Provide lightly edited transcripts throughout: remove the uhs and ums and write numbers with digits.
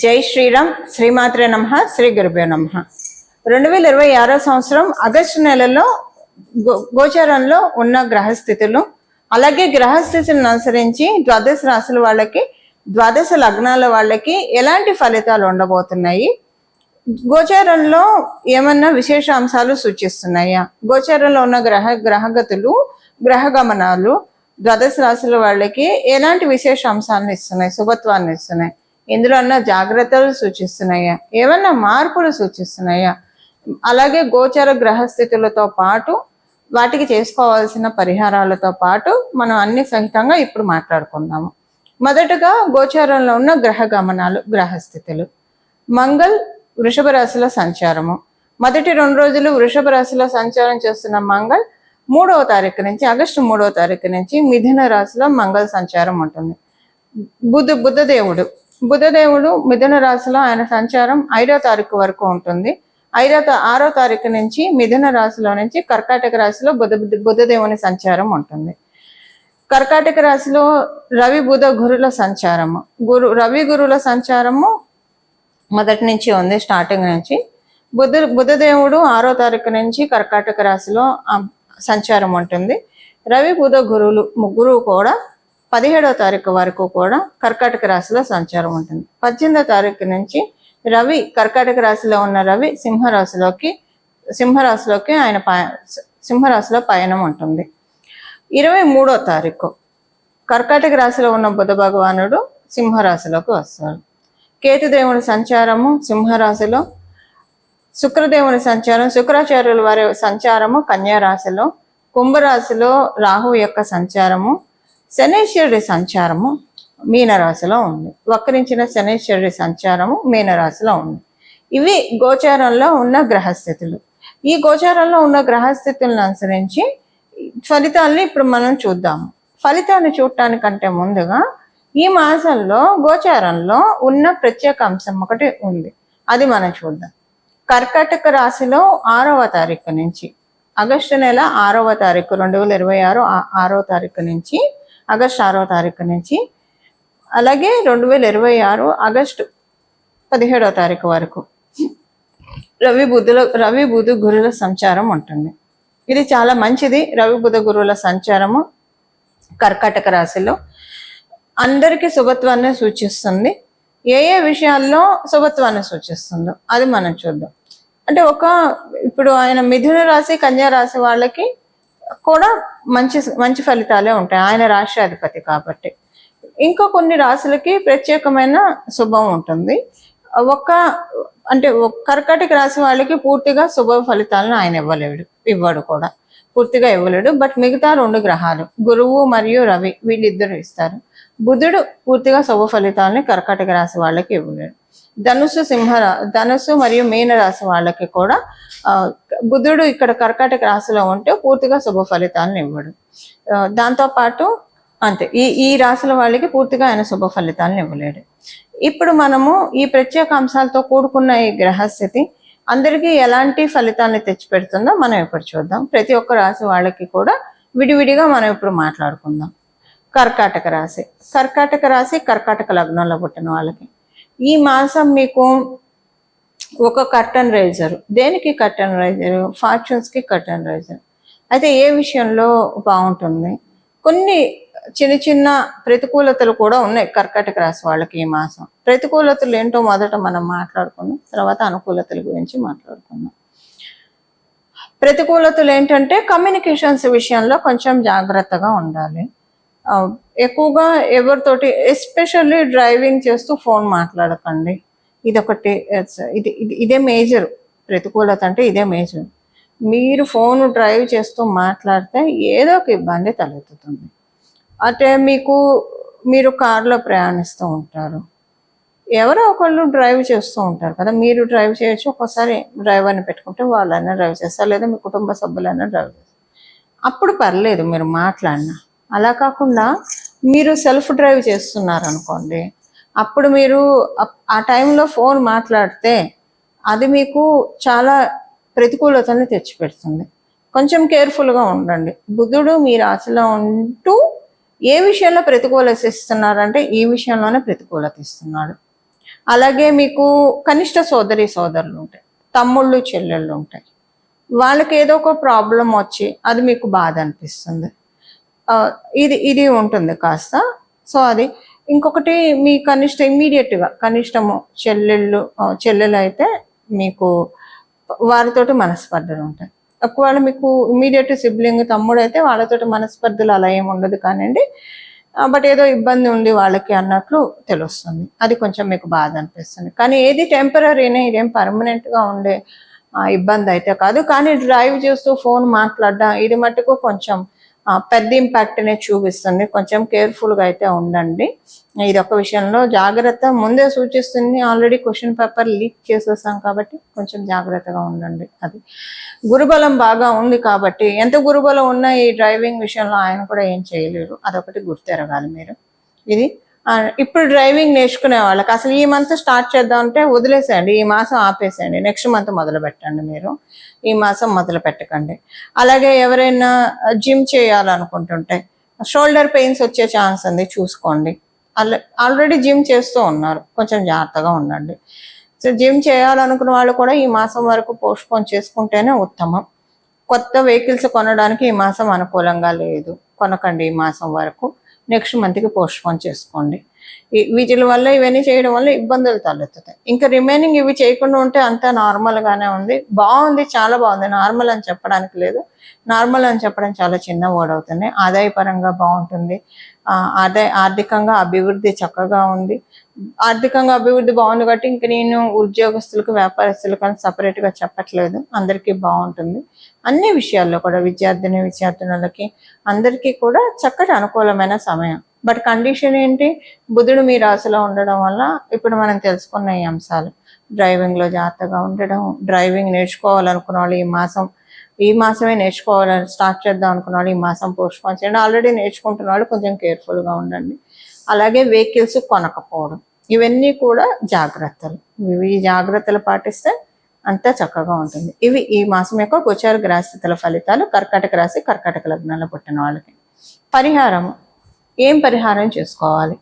జై శ్రీరామ్. శ్రీమాత్రే నమః. శ్రీ గురుభ్యో నమః. 2026 సంవత్సరం ఆగస్టు నెలలో గోచారంలో ఉన్న గ్రహస్థితులు, అలాగే గ్రహస్థితులను అనుసరించి ద్వాదశ రాశుల వాళ్ళకి, ద్వాదశ లగ్నాల వాళ్ళకి ఎలాంటి ఫలితాలు ఉండబోతున్నాయి, గోచారంలో ఏమన్నా విశేష అంశాలు సూచిస్తున్నాయా, గోచారంలో ఉన్న గ్రహగతులు, గ్రహ గమనాలు ద్వాదశ రాశుల వాళ్ళకి ఎలాంటి విశేష అంశాలను ఇస్తున్నాయి, శుభత్వాన్ని ఇస్తున్నాయి, ఇందులో అన్న జాగ్రత్తలు సూచిస్తున్నాయా, ఏమన్నా మార్పులు సూచిస్తున్నాయా, అలాగే గోచర గ్రహస్థితులతో పాటు వాటికి చేసుకోవాల్సిన పరిహారాలతో పాటు మనం అన్ని సహితంగా ఇప్పుడు మాట్లాడుకుందాము. మొదటగా గోచారంలో ఉన్న గ్రహ గమనాలు, గ్రహస్థితులు. మంగళ్ వృషభ రాశిలో సంచారము. మొదటి 2 రోజులు వృషభ రాశిలో సంచారం చేస్తున్న మంగళ్ 3వ తారీఖు నుంచి, ఆగస్టు 3వ తారీఖు నుంచి మిథున రాశిలో మంగళ సంచారం ఉంటుంది. బుధదేవుడు మిథున రాశిలో ఆయన సంచారం 5వ తారీఖు వరకు ఉంటుంది. 6వ తారీఖు నుంచి మిథున రాశిలో నుంచి కర్కాటక రాశిలో బుధదేవుని సంచారం ఉంటుంది. కర్కాటక రాశిలో రవి బుధ గురుల సంచారము, రవి గురుల సంచారము మొదటి నుంచి ఉంది, స్టార్టింగ్ నుంచి. బుధదేవుడు 6వ తారీఖు నుంచి కర్కాటక రాశిలో సంచారం ఉంటుంది. రవి బుధ గురువులు ముగ్గురు కూడా 17వ తారీఖు వరకు కూడా కర్కాటక రాశిలో సంచారం ఉంటుంది. 18వ తారీఖు నుంచి రవి కర్కాటక రాశిలో ఉన్న రవి సింహరాశిలోకి ఆయన సింహరాశిలో పయనం ఉంటుంది. 23వ తారీఖు కర్కాటక రాశిలో ఉన్న బుధ భగవానుడు సింహరాశిలోకి వస్తాడు. కేతుదేవుని సంచారము సింహరాశిలో, శుక్రదేవుని సంచారం, శుక్రాచార్యుల వారి సంచారము కన్యా రాశిలో, కుంభరాశిలో రాహు యొక్క సంచారము, శనీశ్వరుడి సంచారము మీనరాశిలో ఉంది. వక్రించిన శనీశ్వరుడి సంచారము మీనరాశిలో ఉంది. ఇవి గోచారంలో ఉన్న గ్రహస్థితులు. ఈ గోచారంలో ఉన్న గ్రహస్థితులను అనుసరించి ఫలితాలని ఇప్పుడు మనం చూద్దాము. ఫలితాన్ని చూడటానికంటే ముందుగా ఈ మాసంలో గోచారంలో ఉన్న ప్రత్యేక అంశం ఒకటి ఉంది, అది మనం చూద్దాం. కర్కాటక రాశిలో 6వ తారీఖు నుంచి, ఆగస్టు నెల 6వ తారీఖు 2026 6వ తారీఖు నుంచి, ఆగస్టు 6వ తారీఖు నుంచి, అలాగే 2026 ఆగస్టు 17వ తారీఖు వరకు రవి బుధ గురుల సంచారం ఉంటుంది. ఇది చాలా మంచిది. రవి బుధ గురువుల సంచారము కర్కాటక రాశిలో అందరికీ శుభత్వాన్ని సూచిస్తుంది. ఏ విషయాల్లో శుభత్వాన్ని సూచిస్తుందో అది మనం చూద్దాం. అంటే ఇప్పుడు ఆయన మిథున రాశి, కన్యా రాశి వాళ్ళకి కూడా మంచి ఫలితాలే ఉంటాయి, ఆయన రాష్ట్రాధిపతి కాబట్టి. ఇంకా కొన్ని రాశులకి ప్రత్యేకమైన శుభం ఉంటుంది. కర్కాటక రాశి వాళ్ళకి పూర్తిగా శుభ ఫలితాలను ఆయన ఇవ్వడు కూడా, పూర్తిగా ఇవ్వలేడు. బట్ మిగతా 2 గ్రహాలు గురువు మరియు రవి వీళ్ళిద్దరు ఇస్తారు. బుధుడు పూర్తిగా శుభ ఫలితాలని కర్కాటక రాశి వాళ్ళకి ఇవ్వలేడు. ధనుసు మరియు మీన రాశి వాళ్ళకి కూడా బుధుడు ఇక్కడ కర్కాటక రాశిలో ఉంటే పూర్తిగా శుభ ఫలితాలను ఇవ్వడు. దాంతోపాటు అంతే, ఈ రాశుల వాళ్ళకి పూర్తిగా ఆయన శుభ ఫలితాలను ఇవ్వలేడు. ఇప్పుడు మనము ఈ ప్రత్యేక అంశాలతో కూడుకున్న ఈ గ్రహస్థితి అందరికీ ఎలాంటి ఫలితాన్ని తెచ్చిపెడుతుందో మనం ఇప్పుడు చూద్దాం. ప్రతి ఒక్క రాశి వాళ్ళకి కూడా విడివిడిగా మనం ఇప్పుడు మాట్లాడుకుందాం. కర్కాటక రాశి, కర్కాటక లగ్నంలో పుట్టిన వాళ్ళకి ఈ మాసం మీకు ఒక కర్టన్ రైజర్. దేనికి కర్టన్ రైజర్? ఫార్చ్యూన్స్కి కర్టన్ రైజర్. అయితే ఏ విషయంలో బాగుంటుంది? కొన్ని చిన్న ప్రతికూలతలు కూడా ఉన్నాయి కర్కాటక రాశి వాళ్ళకి ఈ మాసం. ప్రతికూలతలు ఏంటో మొదట మనం మాట్లాడుకుందాం, తర్వాత అనుకూలతల గురించి మాట్లాడుకుందాం. ప్రతికూలతలు ఏంటంటే కమ్యూనికేషన్స్ విషయంలో కొంచెం జాగ్రత్తగా ఉండాలి. ఎక్కువగా ఎవరితోటి, ఎస్పెషల్లీ డ్రైవింగ్ చేస్తూ ఫోన్ మాట్లాడకండి. ఇదొకటి, ఇదే మేజర్ ప్రతికూలత. అంటే ఇదే మేజర్. మీరు ఫోన్ డ్రైవ్ చేస్తూ మాట్లాడితే ఏదో ఒక ఇబ్బంది తలెత్తుతుంది. అంటే మీరు కారులో ప్రయాణిస్తూ ఉంటారు, ఎవరో ఒకళ్ళు డ్రైవ్ చేస్తూ ఉంటారు కదా, మీరు డ్రైవ్ చేయొచ్చు. ఒక్కోసారి డ్రైవర్ని పెట్టుకుంటే వాళ్ళైనా డ్రైవ్ చేస్తారు, లేదా మీ కుటుంబ సభ్యులైనా డ్రైవ్ చేస్తారు. అప్పుడు పర్లేదు మీరు మాట్లాడినా. అలా కాకుండా మీరు సెల్ఫ్ డ్రైవ్ చేస్తున్నారు అనుకోండి, అప్పుడు మీరు ఆ టైంలో ఫోన్ మాట్లాడితే అది మీకు చాలా ప్రతికూలతని తెచ్చిపెడుతుంది. కొంచెం కేర్ఫుల్గా ఉండండి. బుధుడు మీ రాశిలో ఉంటూ ఏ విషయంలో ప్రతికూలత ఇస్తున్నారంటే ఈ విషయంలోనే ప్రతికూలత ఇస్తున్నాడు. అలాగే మీకు కనిష్ట సోదరులు ఉంటాయి, తమ్ముళ్ళు చెల్లెళ్ళు ఉంటాయి. వాళ్ళకి ఏదో ఒక ప్రాబ్లం వచ్చి అది మీకు బాధ అనిపిస్తుంది. ఇది ఉంటుంది కాస్త. సో అది ఇంకొకటి, మీ కనిష్ట ఇమ్మీడియట్గా కనిష్టము చెల్లెలు అయితే మీకు వారితోటి మనస్పర్ధలు ఉంటాయి. ఒకవేళ మీకు ఇమ్మీడియట్ సిబ్లింగ్ తమ్ముడు అయితే వాళ్ళతోటి మనస్పర్ధలు అలా ఏమి ఉండదు కానివ్వండి, బట్ ఏదో ఇబ్బంది ఉంది వాళ్ళకి అన్నట్లు తెలుస్తుంది. అది కొంచెం మీకు బాధ అనిపిస్తుంది. కానీ ఏది టెంపరీనే, ఇదేం పర్మనెంట్గా ఉండే ఇబ్బంది అయితే కాదు. కానీ డ్రైవ్ చేస్తూ ఫోన్ మాట్లాడడం ఇది మట్టుకు కొంచెం పెద్ద ఇంపాక్ట్నే చూపిస్తుంది. కొంచెం కేర్ఫుల్గా అయితే ఉండండి. ఇది ఒక విషయంలో జాగ్రత్త ముందే సూచిస్తుంది. ఆల్రెడీ క్వశ్చన్ పేపర్ లీక్ చేసేసాం కాబట్టి కొంచెం జాగ్రత్తగా ఉండండి. అది గురుబలం బాగా ఉంది కాబట్టి, ఎంత గురుబలం ఉన్నా ఈ డ్రైవింగ్ విషయంలో ఆయన కూడా ఏం చేయలేరు. అదొకటి గుర్తెరగాలి మీరు. ఇది ఇప్పుడు డ్రైవింగ్ నేర్చుకునే వాళ్ళకి అసలు ఈ మంత్ స్టార్ట్ చేద్దాం అంటే వదిలేసేయండి, ఈ మాసం ఆపేసేయండి, నెక్స్ట్ మంత్ మొదలు పెట్టండి. మీరు ఈ మాసం మొదలు పెట్టకండి. అలాగే ఎవరైనా జిమ్ చేయాలనుకుంటుంటే షోల్డర్ పెయిన్స్ వచ్చే ఛాన్స్ ఉంది, చూసుకోండి. ఆల్రెడీ జిమ్ చేస్తూ ఉన్నారు, కొంచెం జాగ్రత్తగా ఉండండి. సో జిమ్ చేయాలనుకున్న వాళ్ళు కూడా ఈ మాసం వరకు పోస్ట్పోన్ చేసుకుంటేనే ఉత్తమం. కొత్త వెహికల్స్ కొనడానికి ఈ మాసం అనుకూలంగా లేదు, కొనకండి ఈ మాసం వరకు. నెక్స్ట్ మంత్కి పోస్ట్పోన్ చేసుకోండి. వీటి వల్ల ఇవన్నీ చేయడం వల్ల ఇబ్బందులు తలెత్తుతాయి. ఇంకా రిమైనింగ్ ఇవి చేయకుండా ఉంటే అంతా నార్మల్గానే ఉంది, బాగుంది, చాలా బాగుంది. నార్మల్ అని చెప్పడానికి లేదు, నార్మల్ అని చెప్పడం చాలా చిన్న వర్డ్ అవుతుంది. ఆదాయపరంగా బాగుంటుంది, ఆర్థికంగా అభివృద్ధి చక్కగా ఉంది. ఆర్థికంగా అభివృద్ధి బాగుంది కాబట్టి ఇంక నేను ఉద్యోగస్తులకు వ్యాపారస్తులకు అని సపరేట్గా చెప్పట్లేదు, అందరికీ బాగుంటుంది. అన్ని విషయాల్లో కూడా విద్యార్థినులకి అందరికీ కూడా చక్కటి అనుకూలమైన సమయం. బట్ కండిషన్ ఏంటి, బుధుడు మీ రాశిలో ఉండడం వల్ల ఇప్పుడు మనం తెలుసుకున్న ఈ అంశాలు, డ్రైవింగ్లో జాగ్రత్తగా ఉండడం, డ్రైవింగ్ నేర్చుకోవాలనుకున్న వాళ్ళు ఈ మాసమే నేర్చుకోవాలని స్టార్ట్ చేద్దాం అనుకున్న వాళ్ళు ఈ మాసం పోస్ట్పోన్ చేయండి. ఆల్రెడీ నేర్చుకుంటున్న వాళ్ళు కొంచెం కేర్ఫుల్గా ఉండండి. అలాగే వెహికల్స్ కొనకపోవడం, ఇవన్నీ కూడా జాగ్రత్తలు. ఈ జాగ్రత్తలు పాటిస్తే అంతా చక్కగా ఉంటుంది. ఇవి ఈ మాసం యొక్క గోచార గ్రహస్థితుల ఫలితాలు. కర్కాటక రాశి, కర్కాటక లగ్నాల్లో పుట్టిన వాళ్ళకి పరిహారం, ఏం పరిహారం చేసుకోవాలి?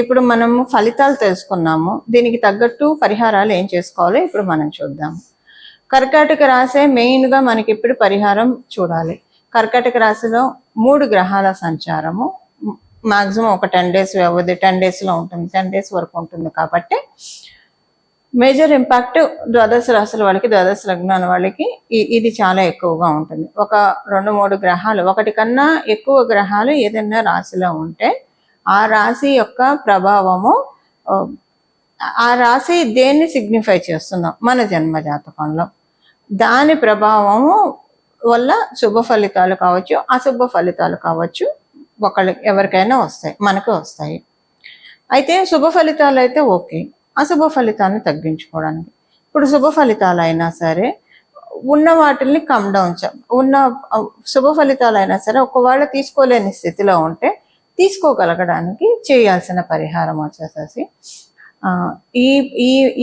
ఇప్పుడు మనము ఫలితాలు తెలుసుకున్నాము, దీనికి తగ్గట్టు పరిహారాలు ఏం చేసుకోవాలో ఇప్పుడు మనం చూద్దాము. కర్కాటక రాశి మెయిన్గా మనకి ఇప్పుడు పరిహారం చూడాలి. కర్కాటక రాశిలో 3 గ్రహాల సంచారము మాక్సిమం ఒక 10 days వ్యవధి, 10 daysలో ఉంటుంది, 10 days వరకు ఉంటుంది. కాబట్టి మేజర్ ఇంపాక్ట్ ద్వాదశ రాశుల వాళ్ళకి, ద్వాదశ లగ్నాల వాళ్ళకి ఇది చాలా ఎక్కువగా ఉంటుంది. ఒక 2-3 గ్రహాలు, ఒకటి కన్నా ఎక్కువ గ్రహాలు ఏదైనా రాశిలో ఉంటే ఆ రాశి యొక్క ప్రభావము, ఆ రాశి దేన్ని సిగ్నిఫై చేస్తుందో మన జన్మ జాతకంలో, దాని ప్రభావము వల్ల శుభ ఫలితాలు కావచ్చు, అశుభ ఫలితాలు కావచ్చు, ఎవరికైనా వస్తాయి, మనకు వస్తాయి. అయితే శుభ ఫలితాలు అయితే ఓకే, అశుభ ఫలితాలను తగ్గించుకోవడానికి. ఇప్పుడు శుభ ఫలితాలు అయినా సరే ఉన్న వాటిల్ని కమ్ డౌన్, ఉన్న శుభ ఫలితాలు అయినా సరే ఒకవేళ తీసుకోలేని స్థితిలో ఉంటే తీసుకోగలగడానికి చేయాల్సిన పరిహారం వచ్చేసేసి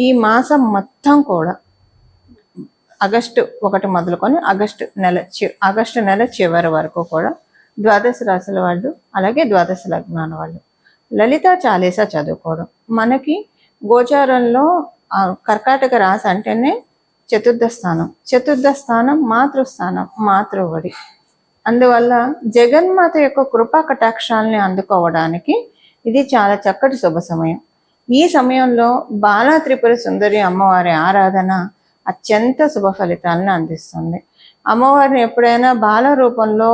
ఈ మాసం మొత్తం కూడా ఆగస్టు 1 మొదలుకొని ఆగస్టు నెల చివరి వరకు కూడా ద్వాదశ రాశుల వాళ్ళు, అలాగే ద్వాదశ లగ్నాల వాళ్ళు లలితా చాలీసా చదువుకోవడం. మనకి గోచారంలో కర్కాటక రాశి అంటేనే చతుర్థ స్థానం మాతృస్థానం, మాతృవడి. అందువల్ల జగన్మాత యొక్క కృపా కటాక్షాలని అందుకోవడానికి ఇది చాలా చక్కటి శుభ సమయం. ఈ సమయంలో బాలా త్రిపుర సుందరి అమ్మవారి ఆరాధన అత్యంత శుభ ఫలితాలను అందిస్తుంది. అమ్మవారిని ఎప్పుడైనా బాల రూపంలో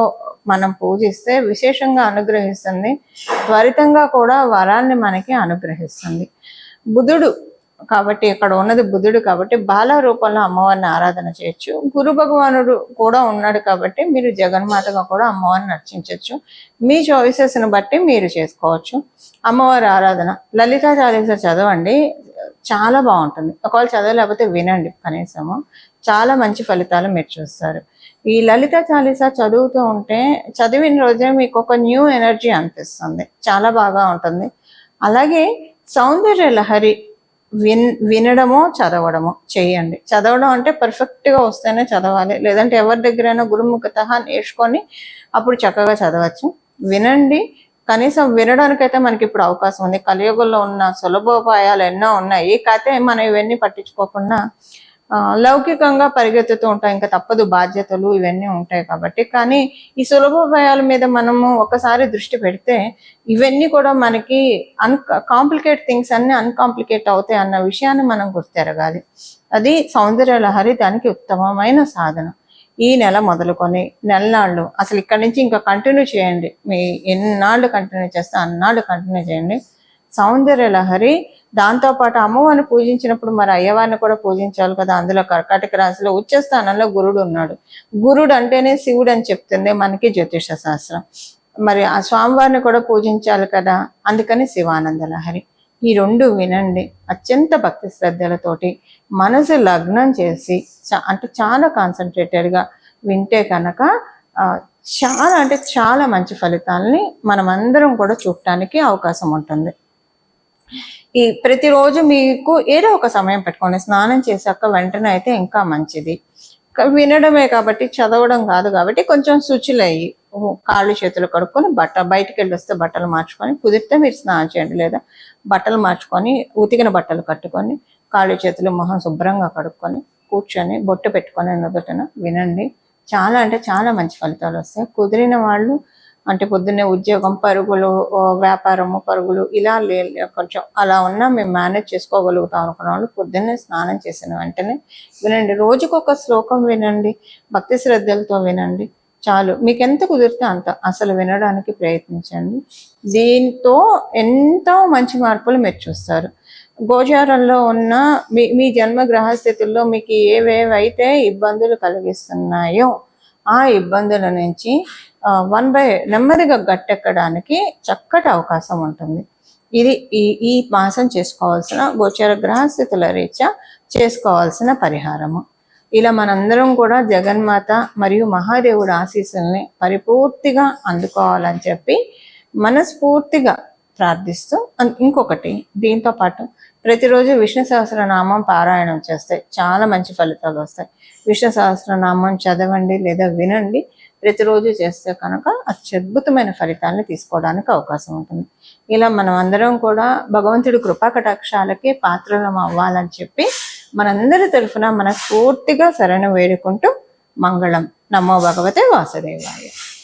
మనం పూజిస్తే విశేషంగా అనుగ్రహిస్తుంది, త్వరితంగా కూడా వరాన్ని మనకి అనుగ్రహిస్తుంది. బుధుడు కాబట్టి, ఇక్కడ ఉన్నది బుధుడు కాబట్టి బాల రూపంలో అమ్మవారిని ఆరాధన చేయొచ్చు. గురు భగవానుడు కూడా ఉన్నాడు కాబట్టి మీరు జగన్మాతగా కూడా అమ్మవారిని అర్చించవచ్చు. మీ చాయిసెస్ని బట్టి మీరు చేసుకోవచ్చు. అమ్మవారి ఆరాధన లలితా చాలీసా చదవండి, చాలా బాగుంటుంది. ఒకవేళ చదవలేకపోతే వినండి, కనీసము చాలా మంచి ఫలితాలు మీరు చూస్తారు. ఈ లలిత చాలీసా చదువుతూ ఉంటే చదివిన రోజే మీకు ఒక న్యూ ఎనర్జీ అనిపిస్తుంది, చాలా బాగా ఉంటుంది. అలాగే సౌందర్య లహరి వినడమో చదవడమో చేయండి. చదవడం అంటే పర్ఫెక్ట్గా వస్తేనే చదవాలి, లేదంటే ఎవరి దగ్గరైనా గురుముఖత నేర్చుకొని అప్పుడు చక్కగా చదవచ్చు. వినండి, కనీసం వినడానికైతే మనకి ఇప్పుడు అవకాశం ఉంది. కలియుగంలో ఉన్న సులభోపాయాలు ఎన్నో ఉన్నాయి, కాకపోతే మనం ఇవన్నీ పట్టించుకోకుండా లౌకికంగా పరిగెత్తుతూ ఉంటాం. ఇంకా తప్పదు, బాధ్యతలు ఇవన్నీ ఉంటాయి కాబట్టి. కానీ ఈ సులభోపాయాల మీద మనము ఒకసారి దృష్టి పెడితే ఇవన్నీ కూడా మనకి కాంప్లికేట్ థింగ్స్ అన్ని అన్కాంప్లికేట్ అవుతాయి అన్న విషయాన్ని మనం గుర్తెరగాలి. అది సౌందర్య లహరి దానికి ఉత్తమమైన సాధన. ఈ నెల మొదలుకొని నెలనాళ్ళు అసలు ఇక్కడి నుంచి ఇంకా కంటిన్యూ చేయండి. మీ ఎన్నాళ్ళు కంటిన్యూ చేస్తే అన్నాళ్ళు కంటిన్యూ చేయండి. సౌందర్య లహరి. దాంతోపాటు అమ్మవారిని పూజించినప్పుడు మరి అయ్యవారిని కూడా పూజించాలి కదా. అందులో కర్కాటక రాశిలో ఉచ్చ స్థానంలో గురుడు ఉన్నాడు. గురుడు అంటేనే శివుడు అని చెప్తుంది మనకి జ్యోతిష శాస్త్రం. మరి ఆ స్వామివారిని కూడా పూజించాలి కదా, అందుకని శివానంద లహరి. ఈ రెండు వినండి అత్యంత భక్తి శ్రద్ధలతోటి మనసు లగ్నం చేసి, అంటే చాలా కాన్సన్ట్రేటెడ్గా వింటే కనుక చాలా అంటే చాలా మంచి ఫలితాలని మనం అందరం కూడా చూడటానికి అవకాశం ఉంటుంది. ఈ ప్రతిరోజు మీకు ఏదో ఒక సమయం పెట్టుకోండి. స్నానం చేశాక వెంటనే అయితే ఇంకా మంచిది. వినడమే కాబట్టి, చదవడం కాదు కాబట్టి కొంచెం శుచులయ్యి కాళ్ళు చేతులు కడుక్కొని బయటికి వెళ్ళి వస్తే బట్టలు మార్చుకొని, కుదిరితే మీరు స్నానం చేయండి, లేదా బట్టలు మార్చుకొని ఉతికిన బట్టలు కట్టుకొని కాళ్ళు చేతులు మొహం శుభ్రంగా కడుక్కొని కూర్చొని బొట్టు పెట్టుకొని నుదుటన వినండి. చాలా అంటే చాలా మంచి ఫలితాలు వస్తాయి. కుదిరిన వాళ్ళు అంటే పొద్దున్నే ఉద్యోగం, పరుగులు, వ్యాపారము, పరుగులు ఇలా కొంచెం అలా ఉన్నా మేము మేనేజ్ చేసుకోగలుగుతాం అనుకున్న వాళ్ళు పొద్దున్నే స్నానం చేసిన వెంటనే వినండి. రోజుకొక శ్లోకం వినండి, భక్తి శ్రద్ధలతో వినండి. చాలు, మీకు ఎంత కుదిరితే అంత అసలు వినడానికి ప్రయత్నించండి. దీంతో ఎంతో మంచి మార్పులు మీరు చూస్తారు. గోచారంలో ఉన్న మీ జన్మ గ్రహస్థితుల్లో మీకు ఏవేవైతే ఇబ్బందులు కలిగిస్తున్నాయో ఆ ఇబ్బందుల నుంచి నెమ్మదిగా గట్టెక్కడానికి చక్కటి అవకాశం ఉంటుంది. ఇది ఈ మాసం చేసుకోవాల్సిన గోచర గ్రహస్థితుల రీత్యా చేసుకోవాల్సిన పరిహారము. ఇలా మనందరం కూడా జగన్మాత మరియు మహాదేవుడు ఆశీస్సుల్ని పరిపూర్తిగా అందుకోవాలని చెప్పి మనస్ఫూర్తిగా ప్రార్థిస్తూ, ఇంకొకటి దీంతో పాటు ప్రతిరోజు విష్ణు సహస్రనామం పారాయణం చేస్తే చాలా మంచి ఫలితాలు వస్తాయి. విష్ణు సహస్రనామం చదవండి లేదా వినండి. ప్రతిరోజు చేస్తే కనుక అత్యద్భుతమైన ఫలితాలను తీసుకోవడానికి అవకాశం ఉంటుంది. ఇలా మనం అందరం కూడా భగవంతుడి కృపా కటాక్షాలకి పాత్రలం అవ్వాలని చెప్పి మనందరి తరఫున మనస్ఫూర్తిగా శరణు వేడుకుంటూ మంగళం. నమో భగవతే వాసుదేవాయ.